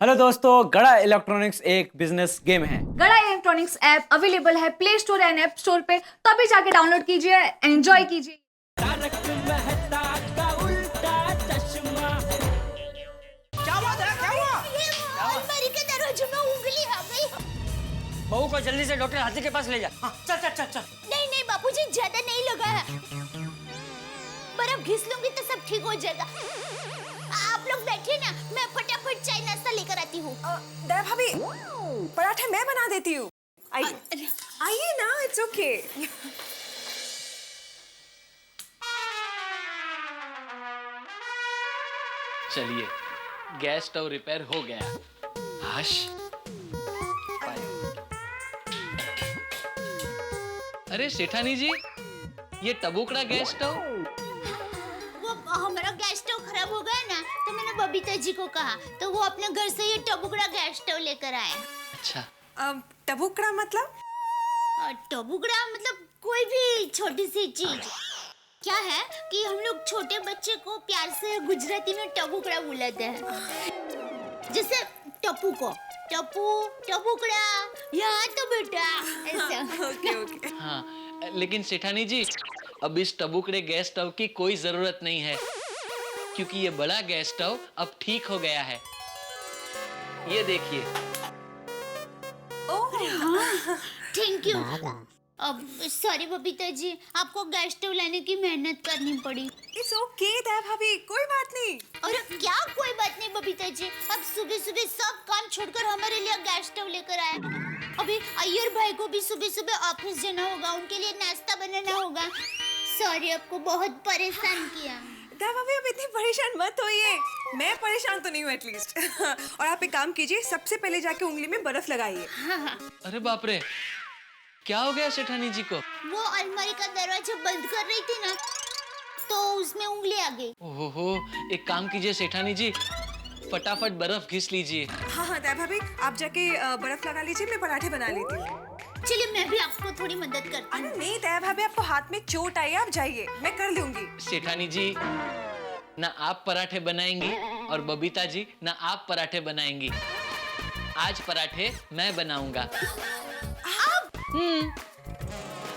Hello दोस्तों, गड़ा electronics एक बिजनेस गेम है। गड़ा इलेक्ट्रॉनिक्स ऐप अवेलेबल है play store and app store पे, तो अभी जाके डाउनलोड कीजिए, एंजॉय कीजिए। क्या बात है? क्या हुआ? अलमारी के दरवाजे में उंगली आ गई। बहू को जल्दी से डॉक्टर हाथी के पास ले जा। हाँ, चल चल चल चल। नहीं नहीं बापूजी, ज्यादा नहीं लगा है। बर्फ घिस लूंगी तो सब ठीक हो जाएगा। आप लोग बैठिए ना, मैं फटाफट चाय नाश्ता लेकर आती हूँ। दया भाभी, पराठे मैं बना देती हूँ। आइए आइए ना, इट्स ओके। चलिए, गैस स्टोव रिपेयर हो गया। हश। अरे सेठानी जी, ये टबुकड़ा गैस स्टोव। वो हमारा गैस स्टोव खराब हो गया ना, तो मैंने बबीता जी को कहा, तो वो अपने घर से ये टबुकड़ा गैस स्टोव लेकर आए। अच्छा, टबुकड़ा मतलब? टबुकड़ा मतलब कोई भी छोटी सी चीज। क्या है कि हम लोग छोटे बच्चे को प्यार से गुजराती में टबुकड़ा बुलाते हैं। जैसे टप्पू को टप्पू, टबुकड़ा, यहाँ तो बेटा, ऐसा। Okay okay. हाँ, लेकिन सेठानी जी, अब इस टबुकड़े गैस स्टोव की कोई जरूरत नहीं है, क्योंकि ये बड़ा गैस स्टोव अब ठीक हो गया है। ये देखिए। Thank you. अब सॉरी बबीता जी, आपको गैस स्टोव लाने की मेहनत करनी पड़ी। इट्स ओके दया भाभी, कोई बात नहीं। और क्या कोई बात नहीं बबीता जी, अब सुबह सुबह सब काम छोड़कर हमारे लिए गैस स्टोव लेकर आए। अभी अय्यर भाई को भी सुबह सुबह ऑफिस जाना होगा, उनके लिए नाश्ता बनाना होगा। सॉरी, आपको बहुत परेशान किया। दया भाभी, अब इतनी परेशान मत होइए। मैं परेशान तो नहीं हूँ एटलीस्ट। और आप एक काम कीजिए, सबसे पहले जाके उंगली में बर्फ लगाइए। अरे बाप रे, क्या हो गया सेठानी जी को? वो अलमारी का दरवाजा बंद कर रही थी ना, तो उसमें उंगली आ गई। ओहो, एक काम कीजिए सेठानी जी, फटाफट बर्फ घिस लीजिए। हाँ हाँ दया भाभी, आप जाके बर्फ लगा लीजिए, मैं पराठे बना लेती हूँ। चलिए, मैं भी आपको थोड़ी मदद करती हूँ। अरे नहीं दया भाभी, आपको हाथ में चोट आई है, आप जाइए, मैं कर लूंगी। सेठानी जी, ना आप पराठे बनाएंगी और बबीता जी ना आप पराठे बनाएंगी। आज पराठे मैं बनाऊंगा।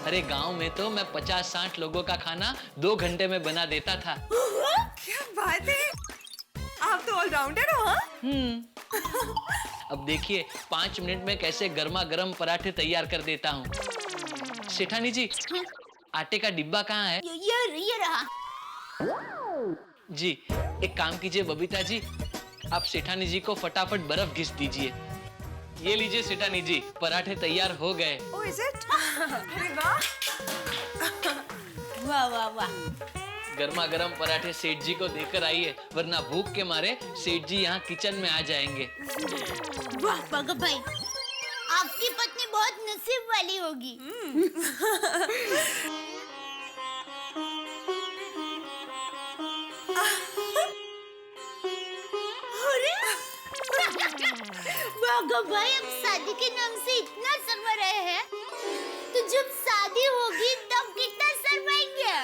अरे गांव में तो मैं 50-60 लोगों का खाना 2 घंटे में बना देता था। क्या बात है, आप तो ऑलराउंडर हो। हाँ, अब देखिए 5 मिनट में कैसे गर्मा गर्म पराठे तैयार कर देता हूँ। सेठानी जी, आटे का डिब्बा कहाँ है? ये रहा। जी, एक काम कीजिए बबीता जी, आप सेठानी जी को फटाफट बर्फ घिस दीजिए। ये लीजिए सेठानी जी, पराठे तैयार हो गए। Oh is it? अरे वाह। वाह वाह वाह। गर्मा गर्म पराठे सेठ जी को देकर आइए, वरना भूख के मारे सेठ जी यहाँ किचन में आ जाएंगे। वाह भगत भाई, आपकी पत्नी बहुत नसीब वाली होगी। अरे भगत भाई, अब शादी के नाम से इतना शर्मा रहे हैं, तो जब शादी होगी तब कितना शर्माएंगे।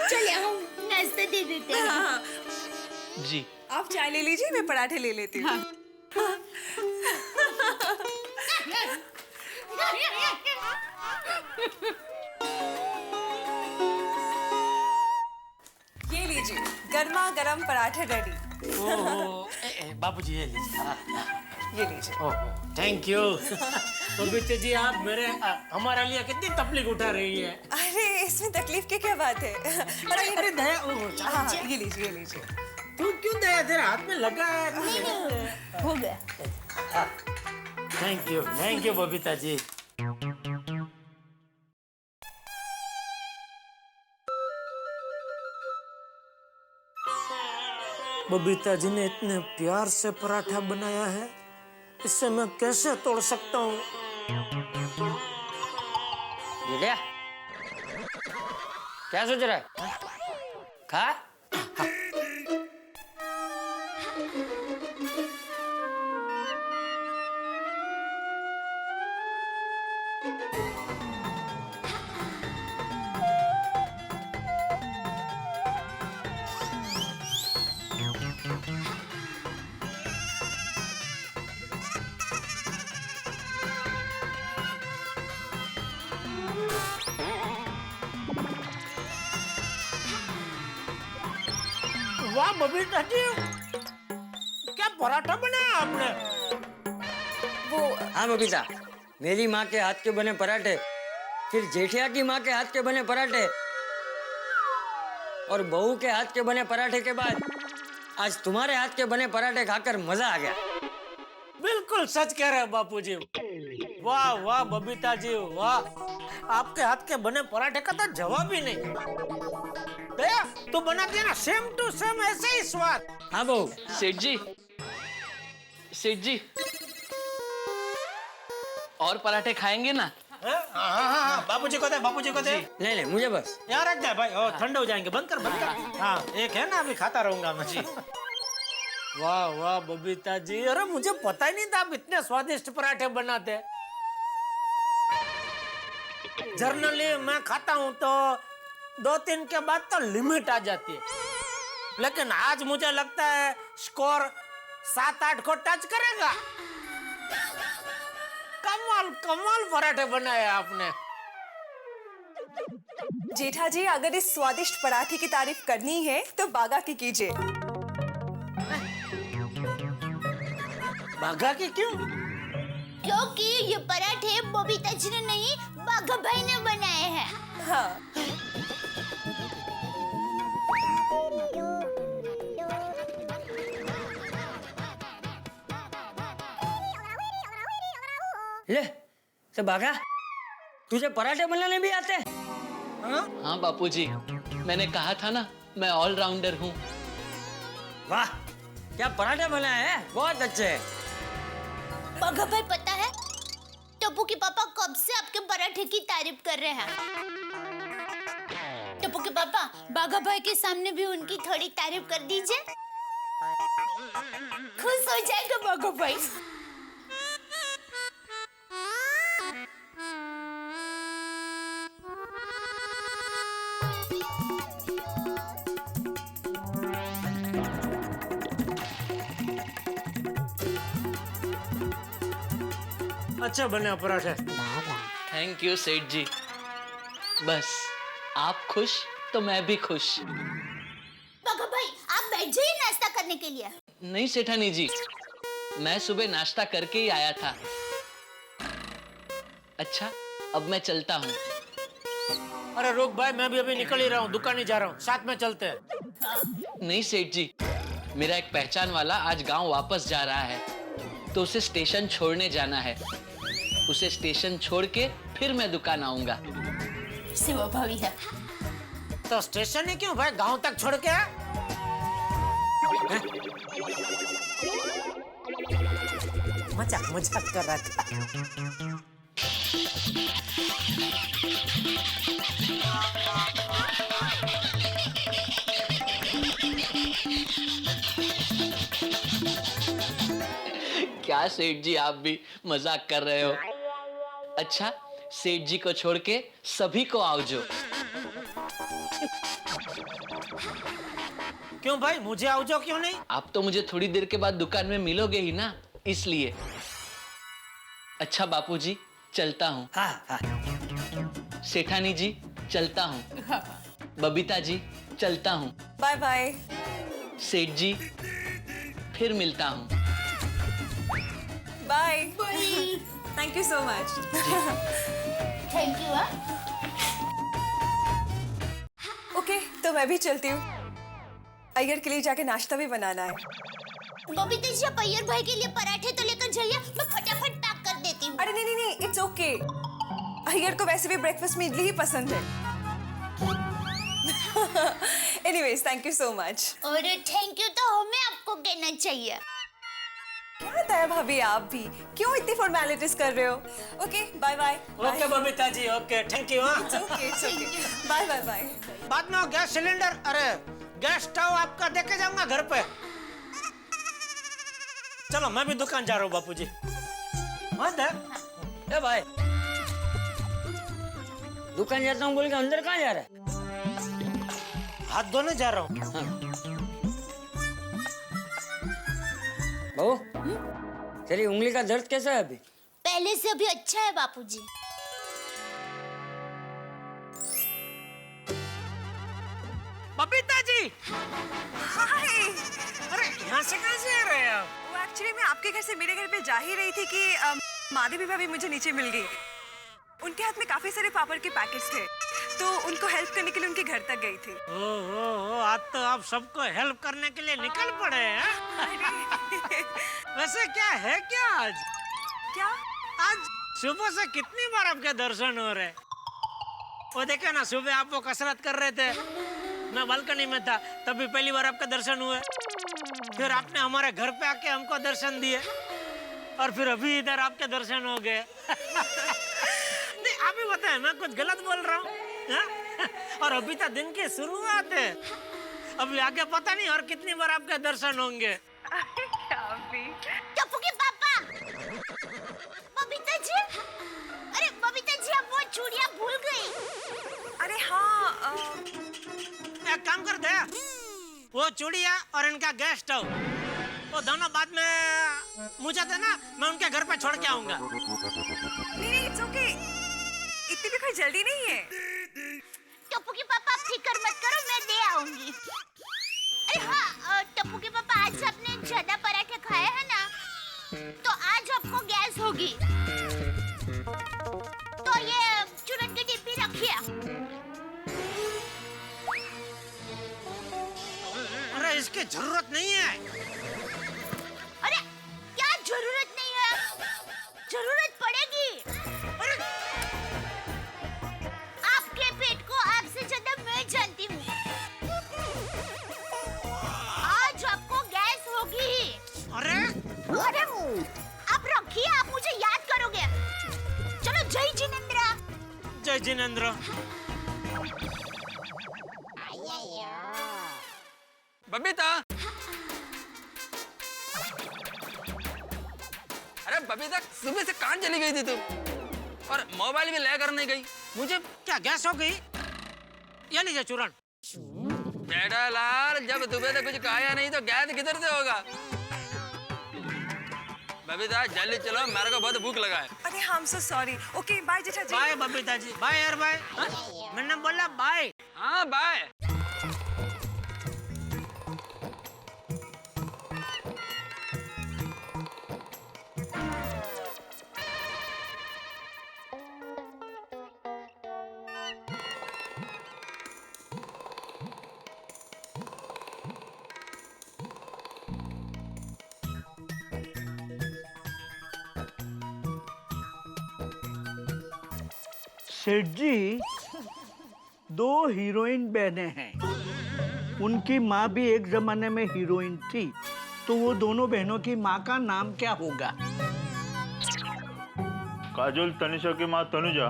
चलिए हम नाश्ता दे देते हैं। जी, आप चाय ले लीजिए, मैं पराठे ले लेती हूँ। ये लीजिए, गर्मा गर्म पराठे रेडी। बाबूजी ये लीजिए। ये लीजिए। Thank you. बबीता जी, आप हमारे लिए कितनी तकलीफ उठा रही है। अरे इसमें तकलीफ की क्या बात है? अरे दया, हाँ हाँ, ये लीजिए ये लीजिए। तू क्यों दया, तेरे हाथ में लगा है। हो गया। थैंक यू बबीता जी। बबीता जी ने इतने प्यार से पराठा बनाया है, इससे मैं कैसे तोड़ सकता हूँ? क्या सोच रहा है? खा। वाह बबीता जी, क्या पराठा बनाया आपने? हाँ बबीता, मेरी माँ के हाथ के बने पराठे, फिर जेठिया की माँ के हाथ के बने पराठे और बहू के हाथ के बने पराठे के बाद आज तुम्हारे हाथ के बने पराठे खाकर मजा आ गया। बिल्कुल सच कह रहे हैं बापूजी। वाह वाह बबीता जी वाह, आपके हाथ के बने पराठे का तो जवाब ही नहीं। दया तो बना दिया ना सेम टू सेम ऐसे ही स्वाद। हाँ बहू। सेठ जी, सेठ जी, और पराठे खाएंगे ना? हाँ, बापूजी को दे, बापूजी को दे। नहीं मुझे बस। यार रख जाए भाई, ठंडे हो जाएंगे, बंद कर बंद कर। हाँ एक है ना, अभी खाता रहूंगा मैं जी। वाह वाह बबीता जी, अरे मुझे पता ही नहीं था आप इतने स्वादिष्ट पराठे बनाते। जनरली मैं खाता हूँ तो 2-3 के बाद तो लिमिट आ जाती है, लेकिन आज मुझे लगता है स्कोर 7-8 को टच करेगा। कमाल कमाल पराठे बनाए आपने। जेठा जी, अगर इस स्वादिष्ट पराठे की तारीफ करनी है तो बागा की कीजिए। बागा की क्यों? क्योंकि ये पराठे बबीता जी ने नहीं, बाघा भाई ने बनाए हैं। हाँ, ले तो बागा, तुझे पराठे बनाने भी आते हैं? हाँ बापूजी, मैंने कहा था ना मैं ऑलराउंडर हूँ। वाह, क्या पराठे बनाए हैं, बहुत अच्छे हैं। बाघा भाई पता है, टप्पू के पापा कब से आपके पराठे की तारीफ कर रहे हैं। टप्पू के पापा, बाघा भाई के सामने भी उनकी थोड़ी तारीफ कर दीजिए, खुश हो जाएगा बाघा भाई। अच्छा बने पराठे। थैंक यू सेठ जी। बस आप खुश तो मैं भी खुश। बाघा भाई, आप बैठ जाइए नाश्ता करने के लिए। नहीं सेठानी जी, मैं सुबह नाश्ता करके ही आया था। अच्छा, अब मैं चलता हूँ। अरे रुक भाई, मैं भी अभी निकल ही रहा हूँ, दुकान ही जा रहा हूँ, साथ में चलते हैं। नहीं सेठ जी, मेरा एक पहचान वाला आज गांव वापस जा रहा है, तो उसे स्टेशन छोड़ने जाना है। उसे स्टेशन छोड़ के फिर मैं दुकान आऊंगा। सेवा भावी है। तो स्टेशन ही क्यों भाई, गांव तक छोड़ के आ? मजाक मजाक कर रहा था। क्या सेठ जी, आप भी मजाक कर रहे हो? अच्छा, सेठ जी को छोड़ के सभी को आवजो। क्यों भाई, मुझे आवजो क्यों नहीं? आप तो मुझे थोड़ी देर के बाद दुकान में मिलोगे ही ना, इसलिए। अच्छा बापूजी, चलता हूँ। हाँ। सेठानी जी, चलता हूँ। बबीता जी, चलता हूँ। Bye bye. सेठ जी, फिर मिलता हूँ। Bye. Thank you so much. Thank you. Okay, तो मैं भी चलती हूँ, अय्यर के लिए जाके नाश्ता भी बनाना है। बबीता जी, आप अय्यर भाई के लिए पराठे तो लेकर जाइए, मैं फटाफट पैक कर देती हूँ। अरे नहीं, इट्स ओके। अय्यर को वैसे भी ब्रेकफास्ट में इडली ही पसंद है। Anyways, thank you so much. और थैंक यू तो हमें आपको कहना चाहिए। क्या बताया भाभी, आप भी क्यों इतनी फॉर्मेलिटीज कर रहे हो? Okay, bye bye. Okay Babita ji, okay, thank you. हाँ, ओके, बाय बाय बाय। बाद में गैस सिलेंडर, अरे गैस स्टोव आपका देके जाऊंगा घर पे। चलो मैं भी दुकान जा रहा हूँ बापूजी। हाँ ए भाई, दुकान जाता हूँ बोल के अंदर कहाँ जा रहा है? हाथ धोने जा रहा हूँ। बहू, तेरी उंगली का दर्द कैसा है अभी? पहले से अभी अच्छा है बापूजी। बबीता जी, हाय। अरे यहाँ से कहाँ से आ रहे हैं आप? वो एक्चुअली मैं आपके घर से मेरे घर पे जा ही रही थी कि माधवी भाभी मुझे नीचे मिल गई। उनके हाथ में काफी सारे पापड़ के पैकेट्स थे, तो उनको हेल्प करने के लिए उनके घर तक गई थी। ओ, आज तो आप सबको हेल्प करने के लिए निकल पड़े हैं। वैसे क्या है क्या आज? क्या? आज सुबह से कितनी बार आपके दर्शन हो रहे? वो देखा ना, सुबह आप वो कसरत कर रहे थे, मैं बालकनी में था, तभी पहली बार आपका दर्शन हुए। फिर आपने हमारे घर पे आके हमको दर्शन दिए, और फिर अभी इधर आपके दर्शन हो गए। नहीं, आप ही बताएं, मैं कुछ गलत बोल रहा हूँ? और अभी तो दिन की शुरुआत है, अभी आगे पता नहीं और कितनी बार आपके दर्शन होंगे। टप्पू के पापा, बबीता जी, अरे बबीता जी, आप वो चूड़ियां भूल गई। अरे हाँ, एक काम कर दे, वो चूड़िया और इनका गैस स्टोव, वो दोनों बाद में मुझे देना, मैं उनके घर पे छोड़ के आऊंगा। नहीं, इट्स ओके, इतनी भी कोई जल्दी नहीं है। टप्पू के पापा, आप फिक्र मत करो, मैं दे आऊंगी। अरे हाँ, टप्पू के पापा, आज आपने ज्यादा पराठे खाए हैं ना, तो आज आपको गैस होगी। तो ये चूरन की डिब्बी रखिए। अरे इसकी जरूरत नहीं है। अरे क्या जरूरत नहीं है? जरूरत पड़ेगी। अरे आपके पेट को आपसे ज्यादा मैं जानती हूँ। आज आपको गैस होगी। अरे अरे आप रखिए, आप मुझे याद करोगे। चलो, जय जिनेंद्र। जय जिनेंद्र। बबीता, अरे बबीता, सुबह से कहाँ चली गई थी तू? और मोबाइल भी लेकर नहीं गई। मुझे क्या गैस हो गई? ये लीजिए चूरन। बेटा लाल, जब सुबह से कुछ खाया नहीं तो गैस किधर से होगा? बबीता जल्दी चलो, मेरे को बहुत भूख लगा है। अरे I am so sorry. Okay, bye Jetha ji. Bye Babita ji, bye यार, बाय। मैंने बोला बाय। हाँ बाय। सेठ जी, दो हीरोइन बहनें हैं। उनकी माँ भी एक जमाने में हीरोइन थी, तो वो दोनों बहनों की माँ का नाम क्या होगा? काजोल तनिषा की माँ तनुजा।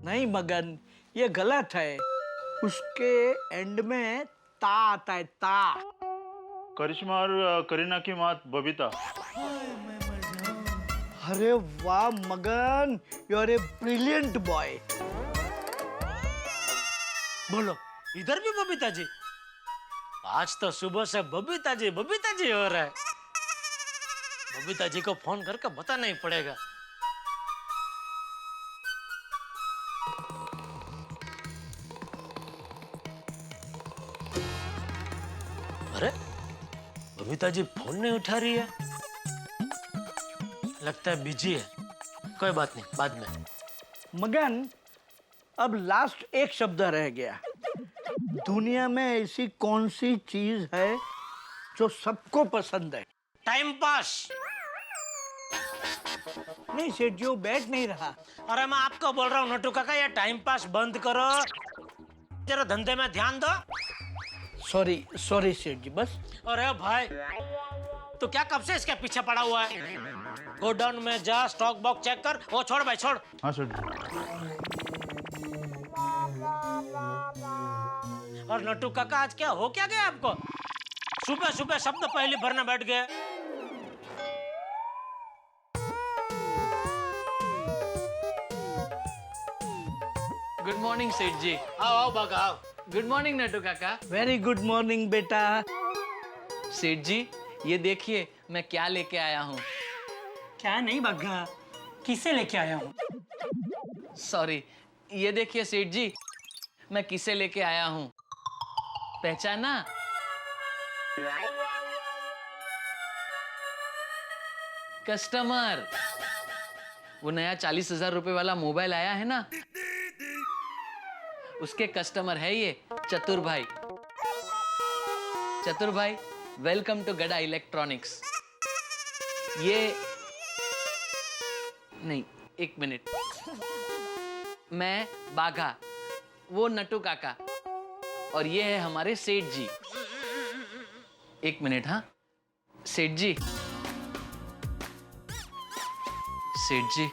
नहीं मगन, ये गलत है। उसके एंड में ता आता है, ता। करिश्मा और करीना की माँ बबीता। अरे वाह Magan, you are a brilliant boy. बोलो, इधर भी बबीता जी? आज तो सुबह से बबीता जी हो रहा है। बबीता जी को फोन करके बताना ही पड़ेगा। अरे बबीता जी फोन नहीं उठा रही है, लगता है बिजी है। कोई बात नहीं, बाद में। मगन, अब लास्ट एक शब्द रह गया। दुनिया में ऐसी कौन सी चीज है जो सबको पसंद है? Time pass. नहीं सेठ जी, वो बैठ नहीं रहा। अरे मैं आपको बोल रहा हूँ नटू काका, ये टाइम पास बंद करो, जरा धंधे में ध्यान दो। सॉरी सॉरी सेठ जी, बस। अरे भाई, तो क्या कब से इसके पीछे पड़ा हुआ है? गोडाउन में जा, स्टॉक बॉक्स चेक कर। वो छोड़ भाई, छोड़। हाँ सर। और नटू काका, आज क्या हो क्या गया आपको? सुबह सुबह शब्द पहले भरने बैठ गए। गुड मॉर्निंग सेठ जी। आओ आओ बागा, आओ। गुड मॉर्निंग नटू काका। वेरी गुड मॉर्निंग बेटा। सेठ जी, ये देखिए मैं क्या लेके आया हूँ। क्या नहीं बग्गा, किसे लेके आया हूँ? सॉरी, ये देखिए सेठ जी, मैं किसे लेके आया हूँ। पहचाना? कस्टमर। वो नया 40,000 रुपए वाला मोबाइल आया है ना, उसके कस्टमर है ये चतुर भाई। चतुर भाई, वेलकम टू गड़ा इलेक्ट्रॉनिक्स। ये नहीं, एक मिनट। मैं बाघा, वो नटू काका, और ये है हमारे सेठ जी। एक मिनट। हाँ सेठ जी, सेठ जी,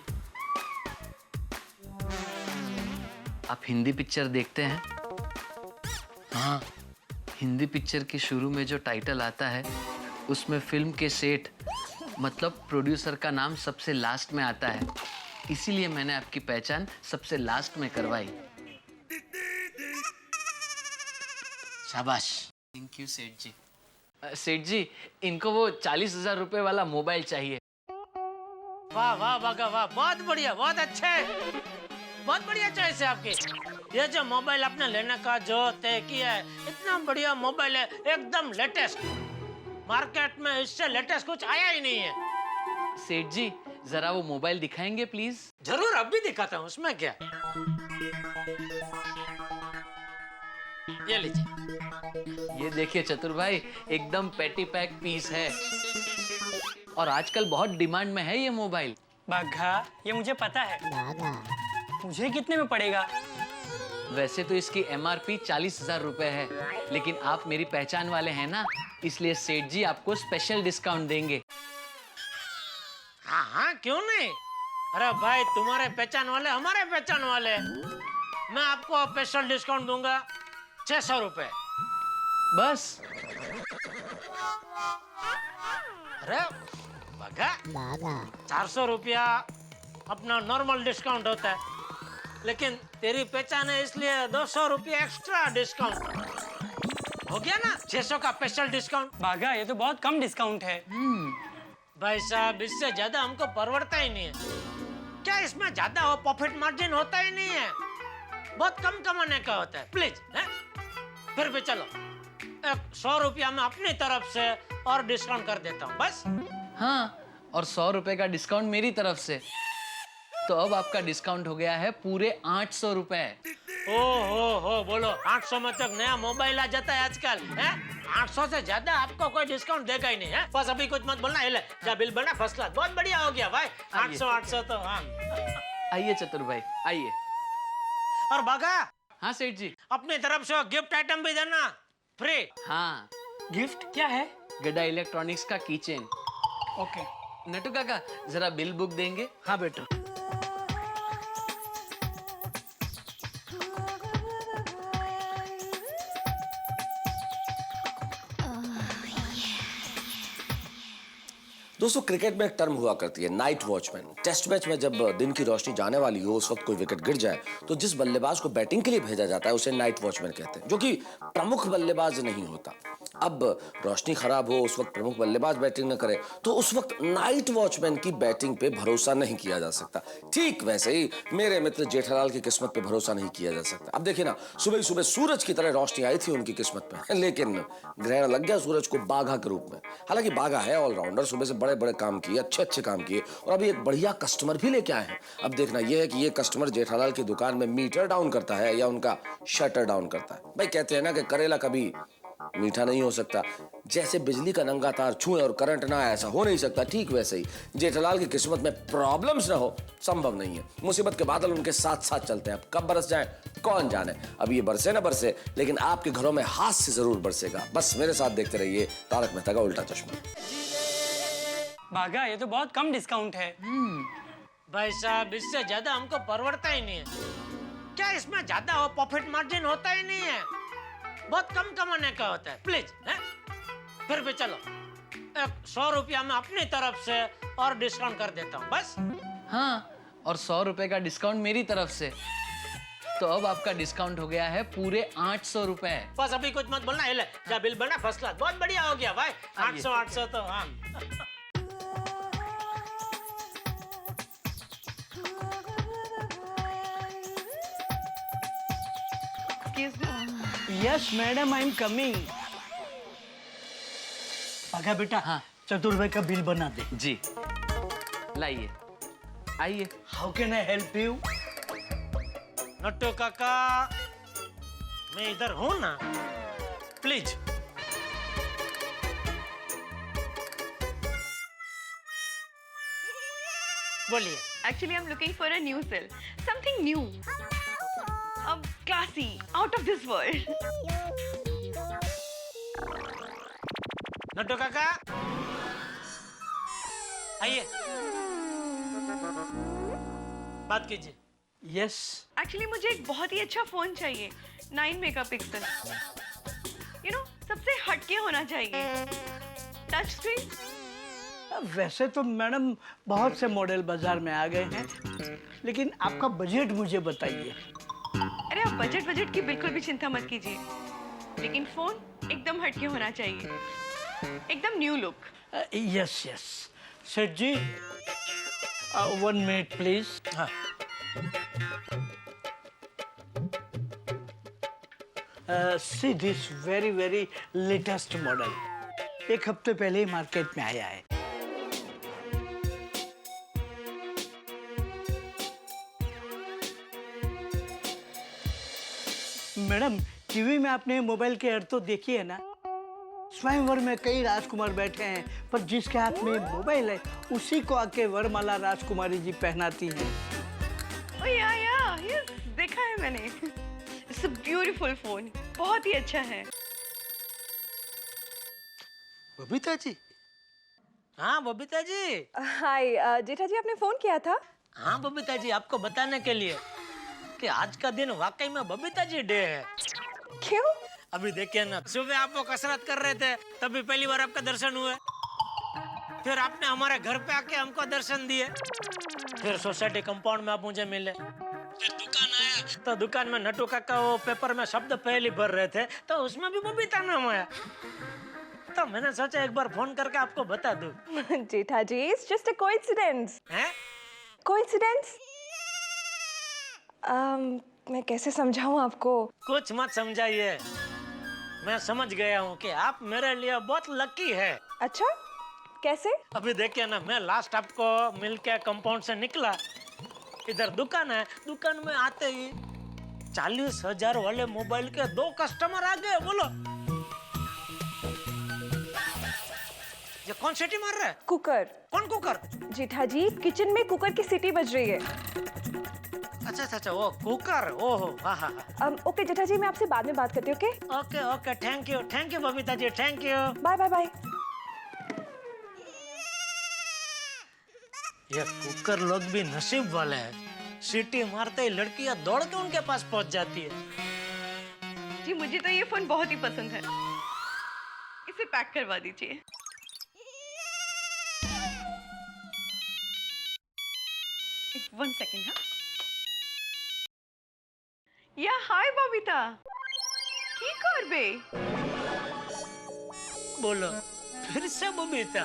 आप हिंदी पिक्चर देखते हैं? हाँ, हिंदी पिक्चर के शुरू में जो टाइटल आता है उसमें फिल्म के सेठ मतलब प्रोड्यूसर का नाम सबसे लास्ट में आता है, इसीलिए मैंने आपकी पहचान सबसे लास्ट में करवाई। शाबाश। थैंक यू सेठ जी। सेठ जी, इनको वो 40,000 रुपए वाला मोबाइल चाहिए। वाह वाह बागा वाह, बहुत बढ़िया, बहुत अच्छा है, बहुत बढ़िया चॉइस है आपकी। ये जो मोबाइल आपने लेने का जो तय किया है, इतना बढ़िया मोबाइल है, एकदम लेटेस्ट। मार्केट में इससे लेटेस्ट कुछ आया ही नहीं है। सेठ जी, जरा वो मोबाइल दिखाएंगे प्लीज? जरूर, अब भी दिखाता हूँ, उसमें क्या। ये लीजिए। ये देखिए चतुर भाई, एकदम पेटी पैक पीस है और आजकल बहुत डिमांड में है ये मोबाइल। बाघा, ये मुझे पता है। मुझे कितने में पड़ेगा? वैसे तो इसकी MRP 40,000 रुपए है, लेकिन आप मेरी पहचान वाले हैं ना, इसलिए सेठ जी आपको स्पेशल डिस्काउंट देंगे। हाँ हाँ, क्यों नहीं। अरे भाई, तुम्हारे पहचान वाले हमारे पहचान वाले, मैं आपको स्पेशल डिस्काउंट दूंगा 600 रुपए बस। अरे बागा, 400 रुपया अपना नॉर्मल डिस्काउंट होता है, लेकिन तेरी पहचान है इसलिए 200 रुपया एक्स्ट्रा डिस्काउंट हो गया ना, 600 का स्पेशल डिस्काउंट। बाघा, ये तो बहुत कम डिस्काउंट है। भाई साहब, इससे ज्यादा हमको परवड़ता ही नहीं है। क्या इसमें ज्यादा हो प्रॉफिट मार्जिन होता ही नहीं है, बहुत कम कमाने का होता है। प्लीज फिर भी चलो, 100 रुपया मैं अपनी तरफ से और डिस्काउंट कर देता हूँ बस। हाँ, और 100 रुपए का डिस्काउंट मेरी तरफ से, तो अब आपका डिस्काउंट हो गया है पूरे 800 रुपए। हो बोलो, 800 में तक नया मोबाइल आ जाता है आजकल है। 800 से ज्यादा आपको कोई डिस्काउंट देगा ही नहीं है। बस अभी कुछ मत बोलना, ले जा बिल बना, फर्स्ट क्लास, बहुत बढ़िया हो गया भाई। 800 तो हाँ। आइए चतुर भाई, आइए। और बागा, हाँ सेठ जी, अपनी तरफ से गिफ्ट आइटम भी देना फ्री। हाँ, गिफ्ट क्या है? गड्डा इलेक्ट्रॉनिक्स का कीचेन। ओके। नटू काका, जरा बिल बुक देंगे? हाँ बेटा। दोस्तों, क्रिकेट में एक टर्म हुआ करती है नाइट वॉचमैन। टेस्ट मैच में जब दिन की रोशनी जाने वाली हो, उस वक्त कोई विकेट गिर जाए तो जिस बल्लेबाज को बैटिंग के लिए भेजा जाता है उसे नाइट वॉचमैन कहते हैं, जो कि प्रमुख बल्लेबाज नहीं होता। अब रोशनी खराब हो, उस वक्त प्रमुख बल्लेबाज बैटिंग न करे तो उस वक्त नाइट वॉचमैन की बैटिंग पे भरोसा नहीं किया जा सकता। ठीक वैसे ही मेरे मित्र जेठालाल की किस्मत पे भरोसा नहीं किया जा सकता। अब देखिए ना, सुबह ही सुबह सूरज की तरह रोशनी आई थी उनकी किस्मत पे, लेकिन ग्रहण लग गया सूरज को बाघा के रूप में। हालांकि बाघा है ऑलराउंडर, सुबह से बड़े बड़े काम किए, अच्छे काम किए, और अभी एक बढ़िया कस्टमर भी लेके आए हैं। अब देखना यह है कि ये कस्टमर जेठालाल की दुकान में मीटर डाउन करता है या उनका शटर डाउन करता है। भाई कहते हैं ना कि करेला कभी मीठा नहीं हो सकता। जैसे बिजली का नंगा तार छुए और करंट ना आए, ऐसा हो नहीं सकता, ठीक वैसे ही जेठालाल की किस्मत में प्रॉब्लम्स ना हो संभव नहीं है। मुसीबत के बादल उनके साथ साथ चलते हैं। अब कब बरस जाए कौन जाने। अब ये बरसे ना बरसे, लेकिन आपके घरों में हास्य जरूर बरसेगा। बस मेरे साथ देखते रहिए तारक मेहता का उल्टा चश्मा। बाघा, ये तो बहुत कम डिस्काउंट है। भाई साहब, इससे ज्यादा हमको परवड़ता ही नहीं है। क्या इसमें ज्यादा हो प्रॉफिट मार्जिन होता ही नहीं है, बहुत कम कमाने का होता है। प्लीज फिर भी चलो, 100 रुपया मैं अपनी तरफ से और डिस्काउंट कर देता हूँ बस। हाँ, और 100 रुपए का डिस्काउंट मेरी तरफ से, तो अब आपका डिस्काउंट हो गया है पूरे 800 रुपए। बस अभी कुछ मत बोलना, ले जा बिल बना, फर्स्ट क्लास, बहुत बढ़िया हो गया भाई। 800 तो हाँ। Excuse me. Yes madam, I am coming. आगा बेटा, हाँ। चतुर भाई का बिल बना दे। जी लाइए, आइए। How can I help you? Nattu काका, मैं इधर हूं ना, प्लीज। बोलिए। Actually, I'm looking for a new cell, something new, classy, out of this world. Nattu काका, आइए, बात कीजिए। यस। Actually, मुझे एक बहुत ही अच्छा फोन चाहिए, 9 मेगापिक्सल। सबसे हटके होना चाहिए, टच स्क्रीन। वैसे तो मैडम बहुत से मॉडल बाजार में आ गए हैं, लेकिन आपका बजट मुझे बताइए। अरे आप बजट की बिल्कुल भी चिंता मत कीजिए, लेकिन फोन एकदम हटके होना चाहिए, एकदम न्यू लुक। Yes yes. सेठ जी, 1 मिनट प्लीज। हाँ। See this very latest model, 1 हफ्ते पहले ही मार्केट में आया है। मैडम, टीवी में आपने मोबाइल के एड तो देखी है ना? स्वयंवर में कई राजकुमार बैठे हैं, पर जिसके हाथ में मोबाइल है उसी को आके वरमाला राजकुमारी जी पहनाती हैं। ओ या यस, देखा है मैंने। इट्स अ ब्यूटीफुल फोन, बहुत ही अच्छा है। बबीता जी। हाँ बबीता जी। हाय जेठा जी, आपने फोन किया था? हाँ बबीता जी, आपको बताने के लिए कि आज का दिन वाकई में बबीता जी डे है। क्यों? अभी देखिए ना, सुबह आप वो कसरत कर रहे थे, तभी पहली बार आपका दर्शन हुए। फिर आपने हमारे घर पे आके हमको दर्शन दिए। फिर सोसाइटी कंपाउंड में आप मुझे मिले। फिर दुकान आया तो दुकान में नट्टू काका वो पेपर में शब्द पहली भर रहे थे, तो उसमें भी बबीता नाम आया। तो मैंने सोचा एक बार फोन करके आपको बता दूं। जेठा जी, इट्स जस्ट अ कोइंसिडेंस। हैं? कोइंसिडेंस? मैं कैसे समझाऊं आपको? कुछ मत समझाइए, मैं समझ गया हूँ कि आप मेरे लिए बहुत लकी है। अच्छा, कैसे? अभी देखिए ना, मैं लास्ट आपको मिलके कंपाउंड से निकला, इधर दुकान है, दुकान में आते ही 40,000 वाले मोबाइल के 2 कस्टमर आ गए। बोलो, ये कौन सीटी मार रहा है? कुकर। कौन कुकर? जेठा जी, किचन में कुकर की सीटी बज रही है। अच्छा, वो कुकर। ओहो, हाँ। ओके जेठा जी, मैं आपसे बाद में बात करती हूँ। Okay, thank you Babita ji, thank you. Bye. ये कुकर लोग भी नसीब वाले हैं, सीटी मारते ही लड़कियां दौड़ के उनके पास पहुंच जाती है। जी, मुझे तो ये फोन बहुत ही पसंद है, इसे पैक करवा दीजिए। One second. हाँ, या हाय बबीता, की करबे? बोलो, फिर से बबीता।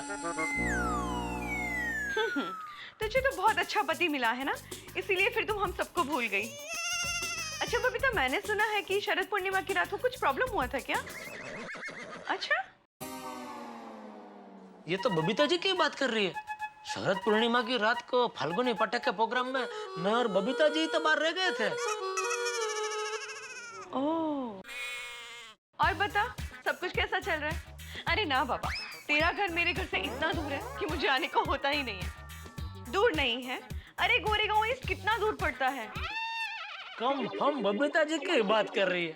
तुझे तो बहुत अच्छा पति मिला है ना, इसीलिए फिर तुम हम सबको भूल गई। अच्छा बबीता, मैंने सुना है कि शरद पूर्णिमा की रात को कुछ प्रॉब्लम हुआ था क्या? अच्छा, ये तो बबीता जी की बात कर रही है। शरद पूर्णिमा की रात को फाल्गुनी पटक के प्रोग्राम में मैं और बबीता जी तो बाहर रह गए थे। ओह, और बता, सब कुछ कैसा चल रहा है? अरे ना बाबा, तेरा घर मेरे घर से इतना दूर है कि मुझे आने को होता ही नहीं है। दूर नहीं है? अरे गोरेगांव ईस्ट कितना दूर पड़ता है? कम हम बबीता जी की बात कर रही है।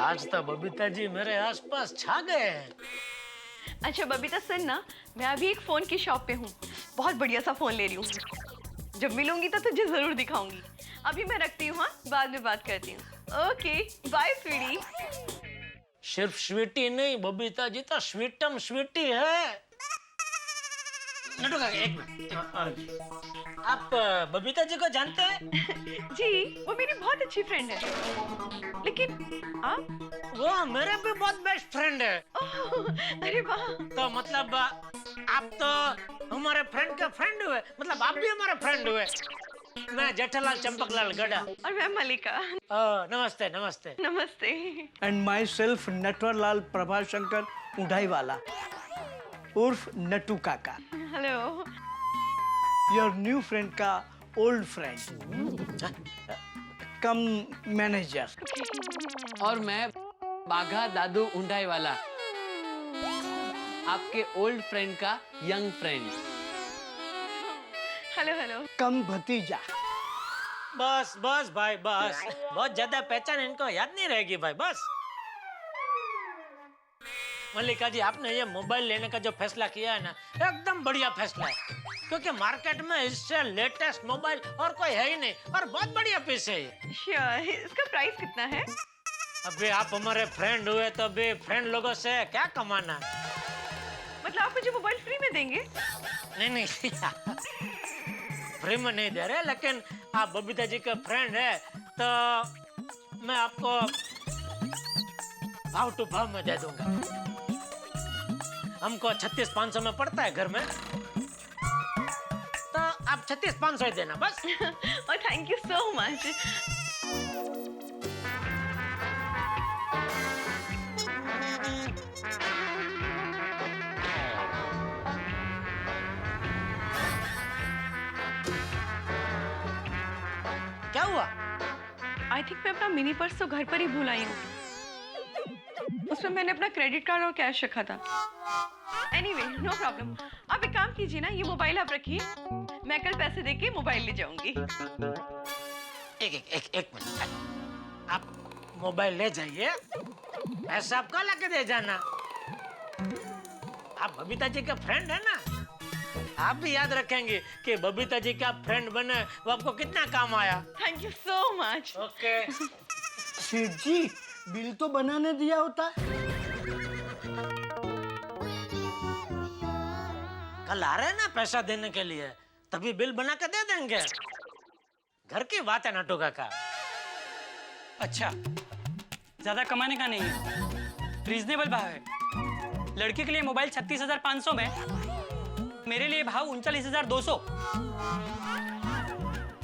आज तो बबीता जी मेरे आसपास छा गए हैं। अच्छा बबीता, सुन ना, मैं अभी एक फोन की शॉप पे हूँ, बहुत बढ़िया सा फोन ले रही हूँ। जब मिलूंगी तो तुझे जरूर दिखाऊंगी। अभी मैं रखती हूँ, हाँ, बाद में बात करती हूँ। Okay, bye Sweety. सिर्फ स्वीटी नहीं, बबीता जी तो स्वीटम स्वीटी है। नटू काका, एक मिनट। आप बबीता जी को जानते हैं? जी, वो मेरी बहुत अच्छी फ्रेंड है। लेकिन आप? वो मेरे भी बहुत बेस्ट फ्रेंड है। अरे वाह। तो मतलब आप तो हमारे फ्रेंड के फ्रेंड हुए, मतलब आप भी हमारे फ्रेंड हुए। मैं जेठालाल चंपकलाल गड़ा। और मैं मलिका। नमस्ते नमस्ते। नमस्ते। And myself Natwarlal Prabhashankar Undhaiwala उर्फ नटू काका, हेलो। योर न्यू फ्रेंड का ओल्ड फ्रेंड कम मैनेजर। और मैं बाघा दादू उंडाई वाला, आपके ओल्ड फ्रेंड का young friend. Hello hello. Come भतीजा। बस बस भाई बस, बहुत ज्यादा पहचान इनको याद नहीं रहेगी भाई, बस। मल्लिका जी, आपने ये मोबाइल लेने का जो फैसला किया है ना, एकदम बढ़िया फैसला है, क्योंकि मार्केट में इससे लेटेस्ट मोबाइल और कोई है ही नहीं, और बहुत बढ़िया पीस है ये। श्योर। इसका प्राइस कितना है? अभी आप हमारे फ्रेंड हुए तो अभी फ्रेंड लोगों से क्या कमाना? मतलब आप मुझे मोबाइल फ्री में देंगे? नहीं फ्री में नहीं दे रहे, लेकिन आप बबीता जी के फ्रेंड है तो मैं आपको भाव टू भाव में दे दूंगा। हमको 36,500 में पड़ता है घर में, तो आप 36,500 ही देना बस। और थैंक यू सो मच। क्या हुआ? आई थिंक मैं अपना मिनी पर्स तो घर पर ही भूल आई हूँ। उसमें मैंने अपना क्रेडिट कार्ड और कैश रखा था। Anyway, no problem. आप एक काम कीजिए ना, ये मोबाइल आप रखिए, मैं कल पैसे देके मोबाइल ले जाऊंगी। एक मिनट, आप मोबाइल ले जाइए, पैसा आपका लाके दे जाना। आप बबीता जी का फ्रेंड है ना, आप भी याद रखेंगे कि बबीता जी का फ्रेंड बने वो आपको कितना काम आया। Thank you so much. Okay. सेठ जी, बिल तो बनाने दिया होता। कल आ रहे हैं ना पैसा देने के लिए, तभी बिल बना के दे देंगे। घर की बात है नटू काका। अच्छा, ज्यादा कमाने का नहीं है, रीजनेबल भाव है। लड़के के लिए मोबाइल 36,500 में, मेरे लिए भाव 39,200।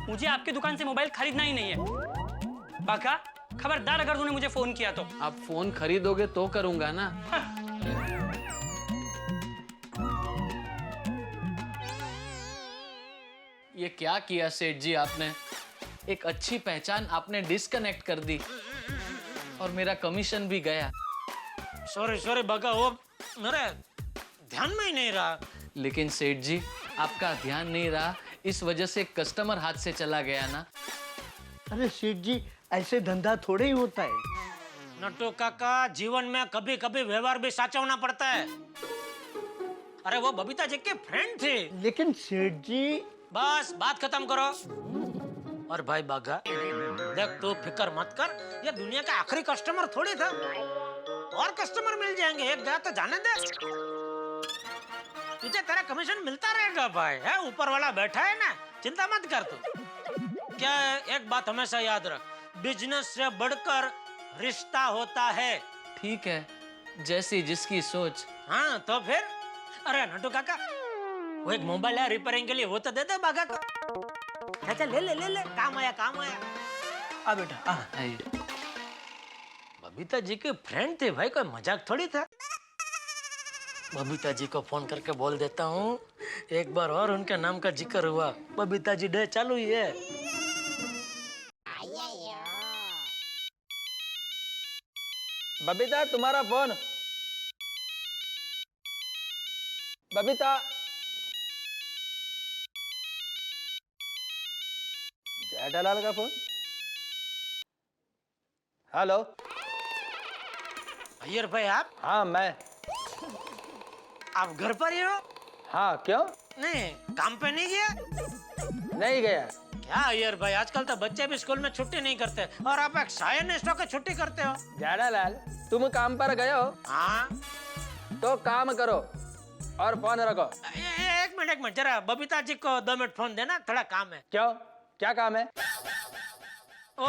मुझे आपकी दुकान से मोबाइल खरीदना ही नहीं है। बाका, खबरदार अगर तूने मुझे फोन किया तो। आप फोन खरीदोगे तो करूंगा ना। ये क्या किया सेठ जी आपने? एक अच्छी पहचान आपने डिस्कनेक्ट कर दी और मेरा कमीशन भी गया। सॉरी बाका, वो मेरे ध्यान में ही नहीं रहा। लेकिन सेठ जी, आपका ध्यान नहीं रहा, इस वजह से कस्टमर हाथ से चला गया ना। अरे सेठ जी, ऐसे धंधा थोड़े ही होता है। नटू काका, जीवन में कभी कभी व्यवहार भी साचवना पड़ता है। अरे वो बबीता जी के फ्रेंड थे। लेकिन सेठ जी। बस बात खत्म करो। और भाई बागा, देख तू फिक्र मत कर, ये दुनिया का आखिरी कस्टमर थोड़ी था, और कस्टमर मिल जाएंगे। एक गया तो जाने दे, तुझे तेरा कमीशन मिलता रहेगा भाई। है ऊपर वाला बैठा है ना, चिंता मत कर तू। क्या एक बात हमेशा याद रख, बिजनेस से बढ़कर रिश्ता होता है। ठीक है, जैसी जिसकी सोच। हाँ तो फिर। अरे नटू काका, वो एक मोबाइल है रिपेयरिंग के लिए, वो तो दे दे बागा को। अच्छा ले ले ले ले, काम आया काम आया। आ बेटा आ। बबीता जी के फ्रेंड थे भाई, कोई मजाक थोड़ी था। बबीता जी को फोन करके बोल देता हूँ, एक बार और उनके नाम का जिक्र हुआ, बबीता जी डे चालू ही है। बबीता, तुम्हारा फोन। बबीता, जेठालाल का फोन। हेलो। अय्यर भाई आप? हाँ मैं। आप घर पर ही हो? हाँ क्यों? नहीं, काम पे नहीं गया? नहीं गया। क्या अय्यर भाई, आजकल तो बच्चे भी स्कूल में छुट्टी नहीं करते, और आप एक साइंटिस्ट होकर छुट्टी करते हो। जेठालाल, तुम काम पर गए हो? हाँ। तो काम करो और फोन रखो। एक मिनट जरा बबीता जी को 2 मिनट फोन देना, थोड़ा काम है। क्यों, क्या काम है? ओ,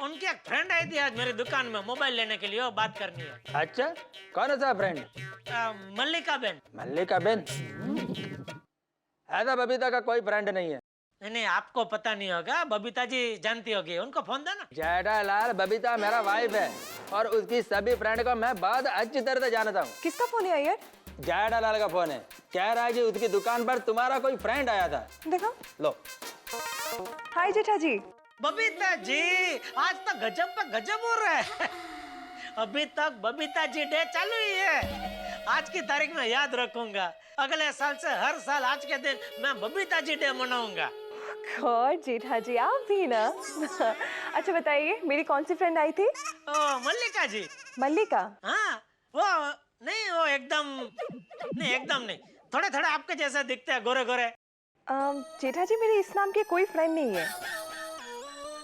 उनकी एक फ्रेंड आई थी आज मेरी दुकान में मोबाइल लेने के लिए, वो बात करनी है। अच्छा, कौन सा फ्रेंड? मल्लिका बेन। मल्लिका बेन? ऐसा बबीता का कोई फ्रेंड नहीं है। नहीं आपको पता नहीं होगा, बबीता जी जानती होगी, उनको फोन दो ना। जेठालाल, बबीता मेरा वाइफ है और उसकी सभी फ्रेंड को मैं बहुत अच्छी तरह से जानता हूँ। किसका फोन है अय्यर? जेठालाल का फोन है, कह रहा है कि उसकी दुकान पर तुम्हारा कोई फ्रेंड आया था। देखो। लो। हाय जेठा जी। बबीता जी, आज तो गजब पे गजब हो रहा है। अभी तक बबीता जी डे चालू ही है। आज की तारीख में याद रखूंगा, अगले साल से हर साल आज के दिन मैं बबीता जी डे मनाऊंगा। गॉड जेठा जी, आप भी ना। अच्छा बताइए, मेरी कौन सी फ्रेंड आई थी? ओ मल्लिका जी। मल्लिका? हाँ, वो नहीं, वो एकदम नहीं, थोड़े थोड़े आपके जैसे दिखते हैं, गोरे गोरे। जेठा जी, मेरी इस नाम की कोई फ्रेंड नहीं है।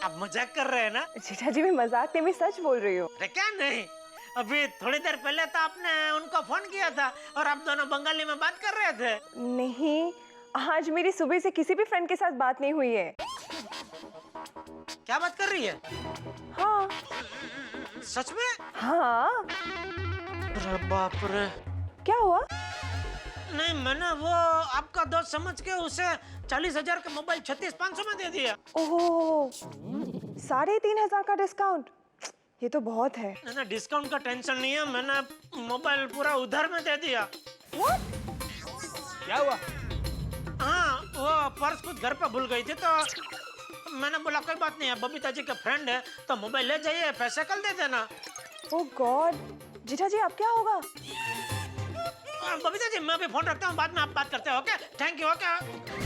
आप मजाक कर रहे हैं ना? जेठा जी, मैं मजाक नहीं, मैं सच बोल रही हूँ। अरे क्या नहीं, अभी थोड़ी देर पहले तो आपने उनको फोन किया था और आप दोनों बंगाली में बात कर रहे थे। नहीं, आज मेरी सुबह से किसी भी फ्रेंड के साथ बात नहीं हुई है। क्या बात कर रही है? हाँ। सच में? हाँ। अरे बाप रे। क्या हुआ? नहीं, मैंने वो आपका दोस्त समझ के उसे 40,000 का मोबाइल 36,500 में दे दिया। ओह, 3,500 का डिस्काउंट, ये तो बहुत है। ना डिस्काउंट का टेंशन नहीं है, मैंने मोबाइल पूरा उधार में दे दिया। What? क्या हुआ? हाँ, वो पर्स कुछ घर पे भूल गई थी, तो मैंने बोला कोई बात नहीं है, बबीता जी का फ्रेंड है तो मोबाइल ले जाइए, पैसे कल दे देना। ओह गॉड, जेठा जी अब क्या होगा? बबीता जी, मैं भी फोन रखता हूँ, बाद में आप बात करते हैं। Okay, thank you. ओके।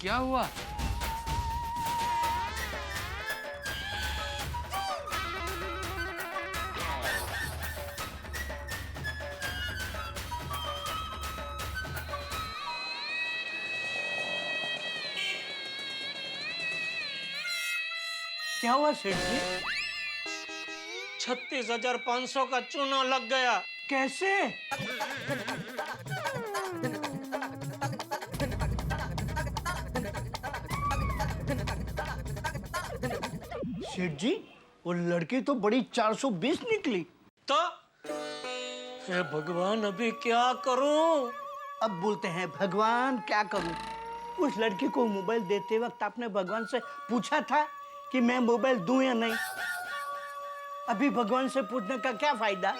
क्या हुआ? क्या हुआ सेठ जी? 36,500 का चूना लग गया। कैसे? सेठ जी, वो लड़की तो बड़ी 420 निकली। तो हे भगवान, अभी क्या करूं? अब बोलते हैं भगवान क्या करूं? उस लड़की को मोबाइल देते वक्त आपने भगवान से पूछा था कि मैं मोबाइल दूं या नहीं? अभी भगवान से पूछने का क्या फायदा?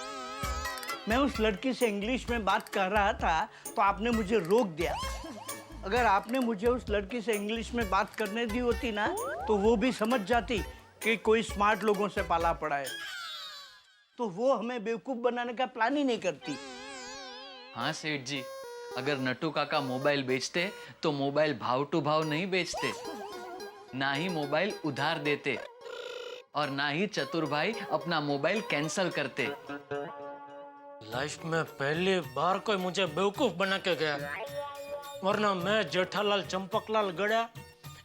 मैं उस लड़की से इंग्लिश में बात कर रहा था तो आपने मुझे रोक दिया। अगर आपने मुझे उस लड़की से इंग्लिश में बात करने दी होती ना, तो वो भी समझ जाती कि कोई स्मार्ट लोगों से पाला पड़ा है, तो वो हमें बेवकूफ बनाने का प्लान ही नहीं करती। हाँ सेठ जी, अगर नट्टू काका मोबाइल बेचते तो मोबाइल भाव टू भाव नहीं बेचते, ना ही मोबाइल उधार देते और ना ही चतुर भाई अपना मोबाइल कैंसल करते। लाइफ में पहली बार कोई मुझे बेवकूफ बना के गया, वरना मैं जेठालाल चंपकलाल गड़ा,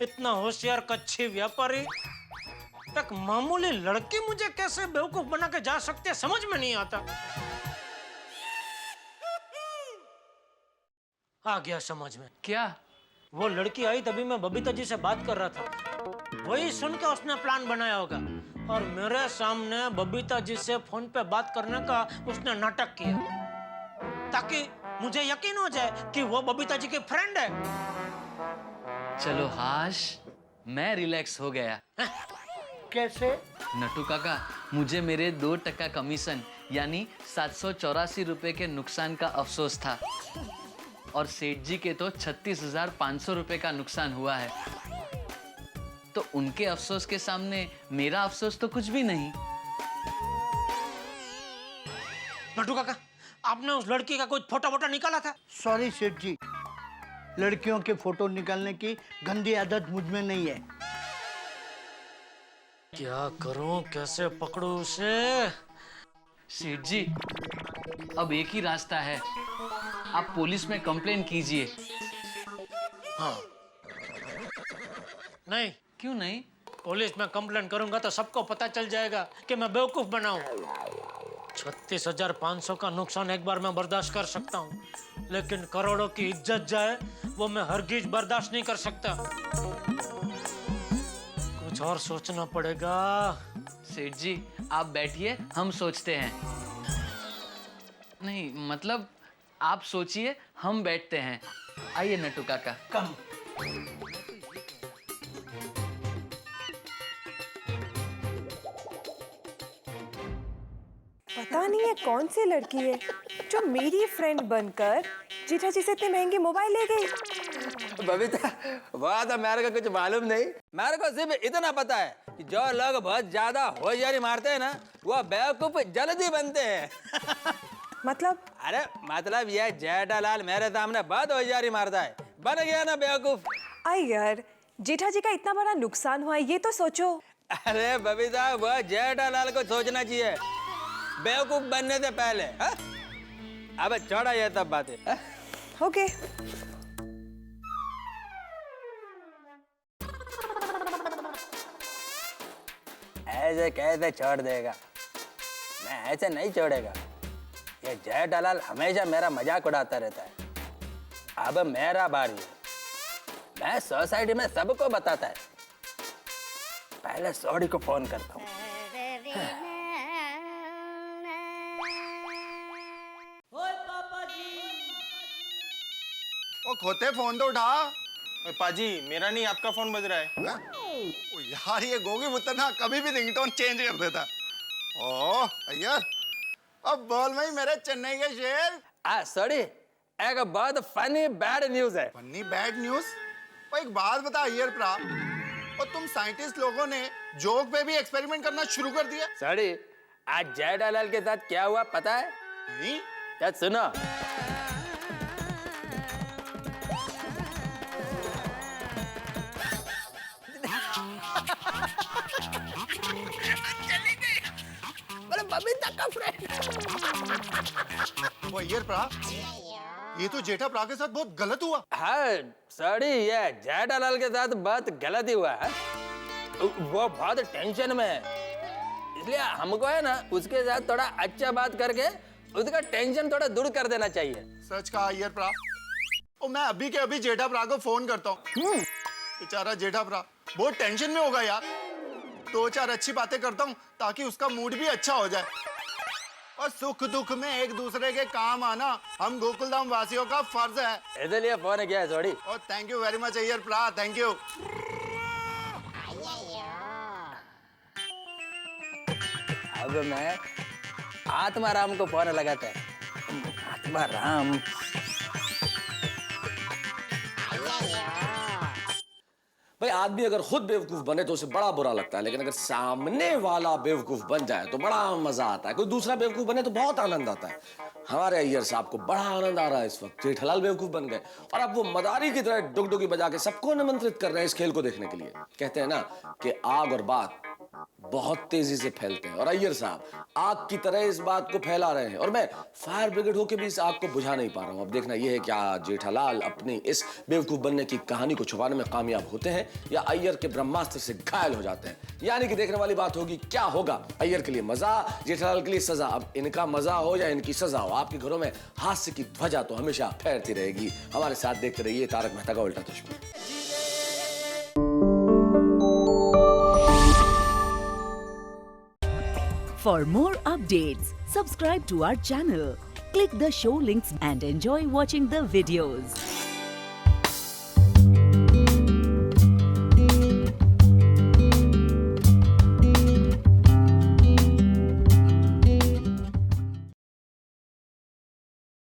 इतना होशियार कच्ची व्यापारी, एक मामूली लड़की मुझे कैसे बेवकूफ बना के जा सकती है, समझ में नहीं आता। आ गया समझ में। क्या? वो लड़की आई तभी मैं बबीता जी से बात कर रहा था, वही सुन के उसने प्लान बनाया होगा और मेरे सामने बबीता जी से फोन पे बात करने का उसने नाटक किया, ताकि मुझे यकीन हो जाए कि वो बबीता जी की फ्रेंड है। चलो हाश, मैं रिलैक्स हो गया। कैसे? नट्टू काका, मुझे मेरे 2% कमीशन यानी 784 रुपए के नुकसान का अफसोस था और सेठ जी के तो 36,500 रुपए का नुकसान हुआ है, तो उनके अफसोस के सामने मेरा अफसोस तो कुछ भी नहीं। नट्टू काका, आपने उस लड़की का कुछ फोटो वोटो निकाला था? सॉरी सेठ जी, लड़कियों के फोटो निकालने की गंदी आदत मुझ में नहीं है। क्या करूं, कैसे पकड़ूं उसे? सेठ जी, अब एक ही रास्ता है, आप पुलिस में कंप्लेन कीजिए। हाँ। नहीं। क्यों नहीं? पुलिस में कंप्लेन करूंगा तो सबको पता चल जाएगा कि मैं बेवकूफ बना हूं। 36,500 का नुकसान एक बार मैं बर्दाश्त कर सकता हूं, लेकिन करोड़ों की इज्जत जाए वो मैं हरगिज बर्दाश्त नहीं कर सकता। कुछ और सोचना पड़ेगा। सेठ जी, आप बैठिए, हम सोचते हैं। नहीं मतलब आप सोचिए, हम बैठते हैं। आइए नट्टू काका। कम। पता नहीं है कौन सी लड़की है जो मेरी फ्रेंड बनकर जीठा जी से इतनी महंगी मोबाइल ले गई। बबीता, वह तो मेरे को कुछ मालूम नहीं। मेरे को सिर्फ इतना पता है कि जो लोग बहुत ज्यादा होशियारी मारते हैं ना, वो बेवकूफ जल्दी बनते हैं। मतलब? अरे मतलब ये जेठालाल मेरे सामने बहुत होशियारी मारता है, बन गया ना बेवकूफ। आई यार, जेठा जी का इतना बड़ा नुकसान हुआ है, ये तो सोचो। अरे बबीता, वह जेठालाल को सोचना चाहिए बेवकूफ बनने से पहले। हा? अब छोड़ा ये तब बातें। ओके। ऐसे कैसे छोड़ देगा? मैं ऐसे नहीं छोड़ेगा। ये जेठालाल हमेशा मेरा मजाक उड़ाता रहता है। अब मेरा बारी है। मैं सोसाइटी में सबको बताता है। पहले सॉरी को फोन करता हूँ। ओ खोते, फोन तो उठा। पाजी, मेरा नहीं आपका फोन बज रहा है। ओ यार, ये गोगी पुत्र ना कभी भी रिंगटोन चेंज कर देता। ओह यार, अब बोल भाई मेरे चेन्नई के शेर। सॉरी, एक बहुत फनी बैड न्यूज है। Funny bad news? एक बात बता अय्यर प्रा, और तुम साइंटिस्ट लोगों ने जोक पे भी एक्सपेरिमेंट करना शुरू कर दिया? सॉरी, आज जेठालाल के साथ क्या हुआ पता है? नहीं। क्या सुनो। बबीता का फ्रेंड। वो अय्यर प्रा, ये तो जेठा प्रा के साथ बहुत गलत हुआ। हाँ सॉरी, ये जेठालाल के साथ बहुत गलत ही हुआ है। वो बहुत टेंशन में है, इसलिए हमको है ना उसके साथ थोड़ा अच्छा बात करके उसका टेंशन थोड़ा दूर कर देना चाहिए। सच कहा अय्यर प्रा। और मैं अभी के अभी जेठा प्रा को फोन करता हूँ। बेचारा जेठा प्रा बहुत टेंशन में होगा यार। दो चार अच्छी बातें करता हूँ ताकि उसका मूड भी अच्छा हो जाए। और सुख दुख में एक दूसरे के काम आना हम गोकुलधाम वासियों का फर्ज है। इसलिए फोन किया है सॉरी। और thank you very much Iyer प्रा, थैंक यू। अब मैं आत्माराम को फोन लगाता है। आत्माराम। भाई आदमी अगर खुद बेवकूफ बने तो उसे बड़ा बुरा लगता है, लेकिन अगर सामने वाला बेवकूफ बन जाए तो बड़ा मजा आता है। कोई दूसरा बेवकूफ बने तो बहुत आनंद आता है। हमारे अय्यर साहब को बड़ा आनंद आ रहा है इस वक्त। जेठालाल बेवकूफ बन गए और अब वो मदारी की तरह डुगडुगी बजा के सबको निमंत्रित कर रहे हैं इस खेल को देखने के लिए। कहते हैं ना कि आग और बात बहुत तेजी से फैलते हैं, और अय्यर साहब आग की तरह इस बात को फैला रहे हैं, और मैं फायर ब्रिगेड होकर भी इस आग को बुझा नहीं पा रहा हूं। अब देखना यह है क्या जेठालाल अपनी इस बेवकूफ बनने की कहानी को छुपाने में कामयाब होते हैं या अय्यर के ब्रह्मास्त्र से घायल हो जाते हैं। यानी कि देखने वाली बात होगी क्या होगा। अय्यर के लिए मजा, जेठालाल के लिए सजा। अब इनका मजा हो या इनकी सजा हो, आपके घरों में हास्य की ध्वजा तो हमेशा फहरती रहेगी। हमारे साथ देखते रहिए तारक मेहता का उल्टा चश्मा। For more updates, subscribe to our channel, click the show links and enjoy watching the videos.